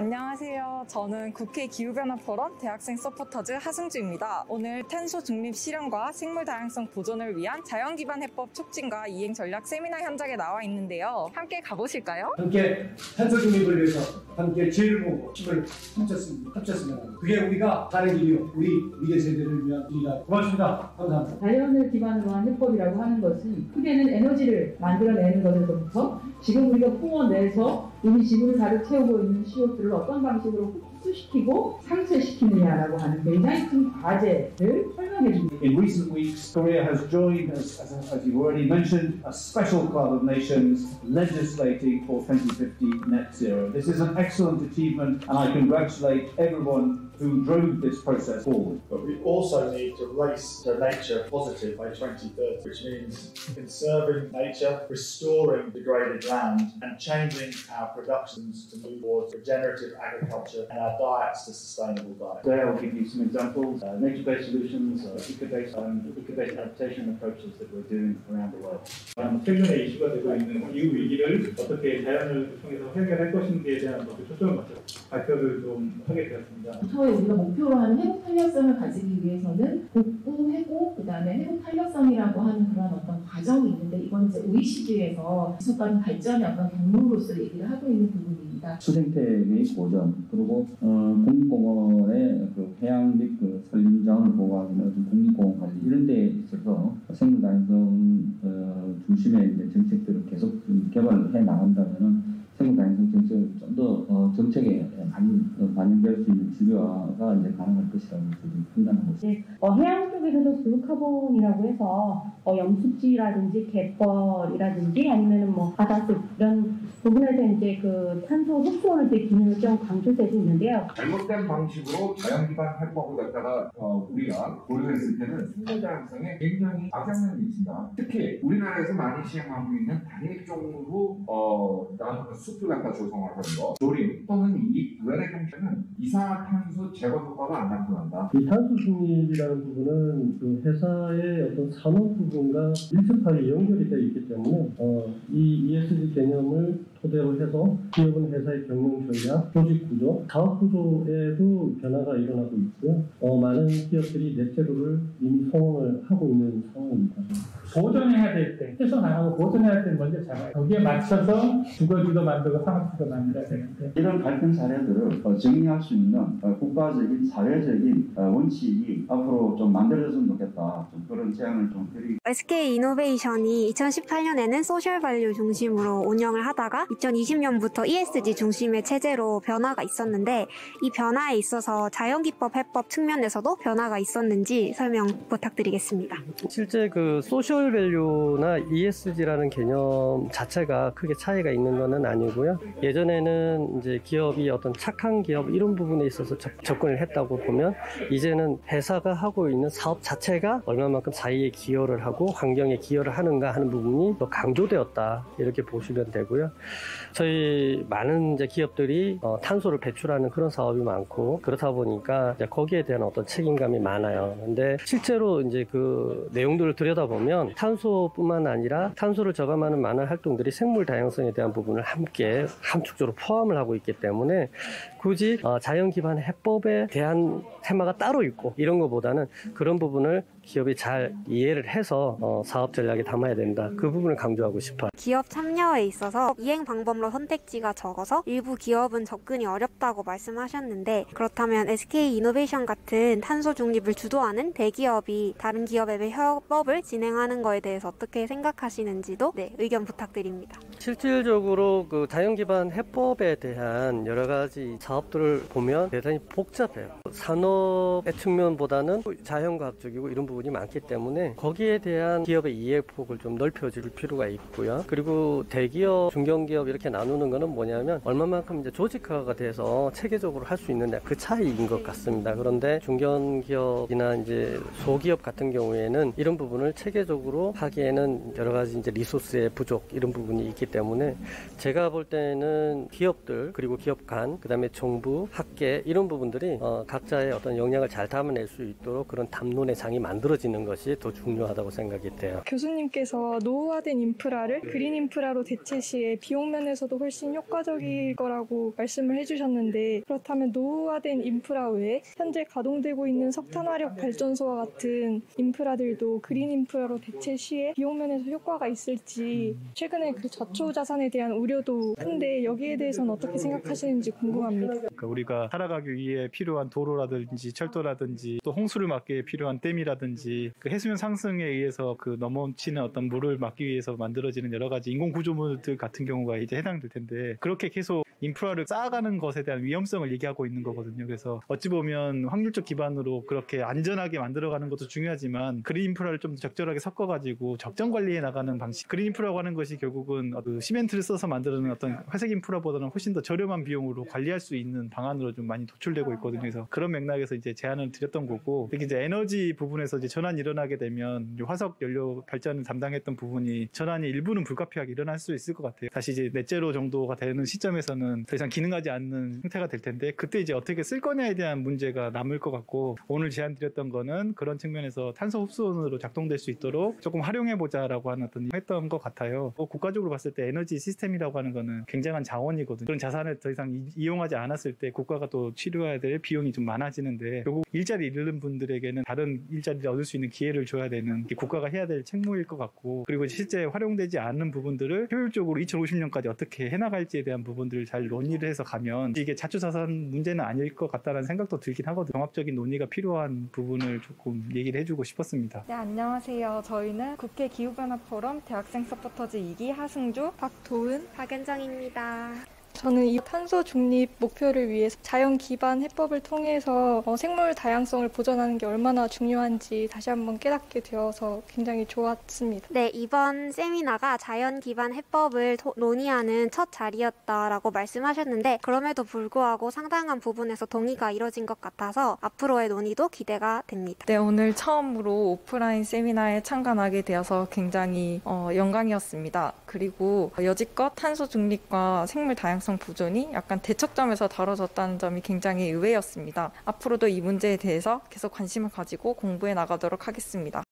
안녕하세요. 저는 국회 기후변화 포럼 대학생 서포터즈 하승주입니다. 오늘 탄소 중립 실현과 생물 다양성 보존을 위한 자연기반 해법 촉진과 이행 전략 세미나 현장에 나와 있는데요. 함께 가보실까요? 함께 탄소 중립을 위해서 함께 지혜를 모으고 힘을 합쳤으면 합니다. 그게 우리가 가는 길이요. 우리 미래 세대를 위한 길이다. 고맙습니다. 감사합니다. 자연을 기반으로 한 해법이라고 하는 것은 크게는 에너지를 만들어내는 것에서부터 지금 우리가 뿜어내서 이미 지구를 가득 채우고 있는 CO2를 어떤 방식으로 흡수시키고 상쇄시키느냐라고 하는 굉장히 큰 과제를 설명해 줍니다. In recent weeks, Korea has joined, as you've already mentioned, a special club of nations legislating for 2050 net zero. This is an excellent achievement, and I congratulate everyone who drove this process forward. But we also need to race to nature positive by 2030, which means conserving nature, restoring degraded land, and changing our productions to move towards regenerative agriculture and our diets to sustainable diets. Today I'll give you some examples, nature-based solutions, eco-based adaptation approaches that we're doing around the world. 최근에 이슈가 되고 있는 기후 위기를 어떻게 자연을 통해서 해결할 것인지에 대한 초점을 맞춰 발표를 좀 하게 되었습니다. 처음에 우리가 목표로 하는 회복 탄력성을 가지기 위해서는 복구, 회복, 그다음에 회복 탄력성이라고 하는 그런 어떤 과정이 있는데 이건 이제 OECD에서 지속적인 발전의 어떤 경로로서 얘기를 하고 있는 부분입니다. 수생태의 보전 그리고 국립공원의 그 해양 및 그 산림 자원을 보호하는 어떤 국립공원 관리 이런 데에 있어서 생물 다양성 중심의 이제 정책들을 계속 개발을 해 나간다면은 생물 다양성 정책을 좀 더 정책에 반영될 수 있는 지표화가 이제 가능할 것이라고 저는 판단하고 있습니다. 해양 쪽에서도 블루카본이라고 해서 염숙지라든지 갯벌이라든지 아니면은 뭐 바닷속 이런 부분에서 이제 그 탄소 흡수원을 때 기능을 좀 강조되고 있는데요. 잘못된 방식으로 자연기반 해법을 갖다가 우리가 고려했을 때는 생물 다양성에 굉장히 악영향이 있습니다. 특히 우리나라에서 많이 시행하고 있는 단일종으로 숲을 갖다 조성하는 거, 조림 또는 이 외래 형태는 이산화탄소 제거 효과가 안 나타난다. 이 탄소 중립이라는 부분은 그 회사의 어떤 산업 부분과 밀접하게 연결이 되어 있기 때문에 이 ESG 개념을 토대로 해서 기업은 회사의 경영 전략, 조직 구조, 사업 구조에도 변화가 일어나고 있고요. 많은 기업들이 넷제로를 이미 성공을 하고 있는 상황입니다. 보존해야 될 때, 훼손하고 보존해야 할 때 먼저 잡아요. 거기에 맞춰서 주거지도 만들고 상업지도 만들어야 되는데 이런 발전 사례들을 정리할 수 있는 국가적인 사회적인 원칙이 앞으로 좀 만들어졌으면 좋겠다. 좀 그런 제안을 좀 드리고. SK 이노베이션이 2018년에는 소셜 밸류 중심으로 운영을 하다가 2020년부터 ESG 중심의 체제로 변화가 있었는데 이 변화에 있어서 자연기법 해법 측면에서도 변화가 있었는지 설명 부탁드리겠습니다. 실제 그 소셜 밸류나 ESG라는 개념 자체가 크게 차이가 있는 것은 아니고요. 예전에는 이제 기업이 어떤 착한 기업 이런 부분에 있어서 접근을 했다고 보면 이제는 회사가 하고 있는 사업 자체가 얼마만큼 사회에 기여를 하고 환경에 기여를 하는가 하는 부분이 더 강조되었다 이렇게 보시면 되고요. 저희 많은 이제 기업들이 탄소를 배출하는 그런 사업이 많고 그렇다 보니까 이제 거기에 대한 어떤 책임감이 많아요. 근데 실제로 이제 그 내용들을 들여다보면 탄소뿐만 아니라 탄소를 저감하는 많은 활동들이 생물 다양성에 대한 부분을 함께 함축적으로 포함을 하고 있기 때문에 굳이 자연 기반 해법에 대한 테마가 따로 있고 이런 것보다는 그런 부분을 기업이 잘 이해를 해서 사업 전략에 담아야 된다. 그 부분을 강조하고 싶어요. 기업 참여에 있어서 이행 방법로 선택지가 적어서 일부 기업은 접근이 어렵다고 말씀하셨는데 그렇다면 SK 이노베이션 같은 탄소 중립을 주도하는 대기업이 다른 기업의 협업을 진행하는 거에 대해서 어떻게 생각하시는지도 의견 부탁드립니다. 실질적으로 그 자연 기반 해법에 대한 여러 가지 사업들을 보면 대단히 복잡해요. 산업의 측면보다는 자연과학적이고 이런 부분이 많기 때문에 거기에 대한 기업의 이해폭을 좀 넓혀줄 필요가 있고요. 그리고 대기업, 중견기업 이렇게 나누는 거는 뭐냐면 얼마만큼 이제 조직화가 돼서 체계적으로 할 수 있느냐 그 차이인 것 같습니다. 그런데 중견기업이나 이제 소기업 같은 경우에는 이런 부분을 체계적으로 하기에는 여러 가지 이제 리소스의 부족 이런 부분이 있기 때문에 제가 볼 때는 기업들 그리고 기업 간 그다음에 정부, 학계 이런 부분들이 각자의 어떤 역량을 잘 담아낼 수 있도록 그런 담론의 장이 만들어져야 만들어지는 것이 더 중요하다고 생각이 돼요. 교수님께서 노후화된 인프라를 그린 인프라로 대체 시에 비용 면에서도 훨씬 효과적일 거라고 말씀을 해주셨는데, 그렇다면 노후화된 인프라 외에 현재 가동되고 있는 석탄화력 발전소와 같은 인프라들도 그린 인프라로 대체 시에 비용 면에서 효과가 있을지, 최근에 그 저초 자산에 대한 우려도 큰데 여기에 대해서는 어떻게 생각하시는지 궁금합니다. 그러니까 우리가 살아가기 위해 필요한 도로라든지 철도라든지 또 홍수를 막기 위해 필요한 댐이라든지 그 해수면 상승에 의해서 그 넘어치는 어떤 물을 막기 위해서 만들어지는 여러 가지 인공 구조물들 같은 경우가 이제 해당될 텐데, 그렇게 계속 인프라를 쌓아가는 것에 대한 위험성을 얘기하고 있는 거거든요. 그래서 어찌 보면 확률적 기반으로 그렇게 안전하게 만들어가는 것도 중요하지만 그린 인프라를 좀 적절하게 섞어가지고 적정 관리해 나가는 방식. 그린 인프라고 하는 것이 결국은 그 시멘트를 써서 만드는 어떤 회색 인프라보다는 훨씬 더 저렴한 비용으로 관리할 수 있는 방안으로 좀 많이 도출되고 있거든요. 그래서 그런 맥락에서 이제 제안을 드렸던 거고, 특히 이제 에너지 부분에서 이제 전환이 일어나게 되면 화석 연료 발전을 담당했던 부분이 전환이 일부는 불가피하게 일어날 수 있을 것 같아요. 다시 이제 넷제로 정도가 되는 시점에서는 더 이상 기능하지 않는 형태가 될 텐데, 그때 이제 어떻게 쓸 거냐에 대한 문제가 남을 것 같고, 오늘 제안 드렸던 거는 그런 측면에서 탄소 흡수원으로 작동될 수 있도록 조금 활용해보자라고 하는 어떤 했던 것 같아요. 국가적으로 봤을 때 에너지 시스템이라고 하는 거는 굉장한 자원이거든요. 그런 자산을 더 이상 이용하지 않았을 때 국가가 또 치료해야 될 비용이 좀 많아지는데, 결국 일자리 잃는 분들에게는 다른 일자리를 얻을 수 있는 기회를 줘야 되는 게 국가가 해야 될 책무일 것 같고, 그리고 실제 활용되지 않는 부분들을 효율적으로 2050년까지 어떻게 해나갈지에 대한 부분들을 잘 논의를 해서 가면 이게 자초자산 문제는 아닐 것 같다는 생각도 들긴 하거든요. 종합적인 논의가 필요한 부분을 조금 얘기를 해주고 싶었습니다. 네, 안녕하세요. 저희는 국회 기후변화 포럼 대학생 서포터즈 2기 하승주, 박도은, 박은정입니다. 저는 이 탄소 중립 목표를 위해서 자연 기반 해법을 통해서 생물 다양성을 보존하는 게 얼마나 중요한지 다시 한번 깨닫게 되어서 굉장히 좋았습니다. 네, 이번 세미나가 자연 기반 해법을 논의하는 첫 자리였다라고 말씀하셨는데, 그럼에도 불구하고 상당한 부분에서 동의가 이뤄진 것 같아서 앞으로의 논의도 기대가 됩니다. 네, 오늘 처음으로 오프라인 세미나에 참관하게 되어서 굉장히 영광이었습니다. 그리고 여지껏 탄소 중립과 생물 다양성 보존이 약간 대척점에서 다뤄졌다는 점이 굉장히 의외였습니다. 앞으로도 이 문제에 대해서 계속 관심을 가지고 공부해 나가도록 하겠습니다.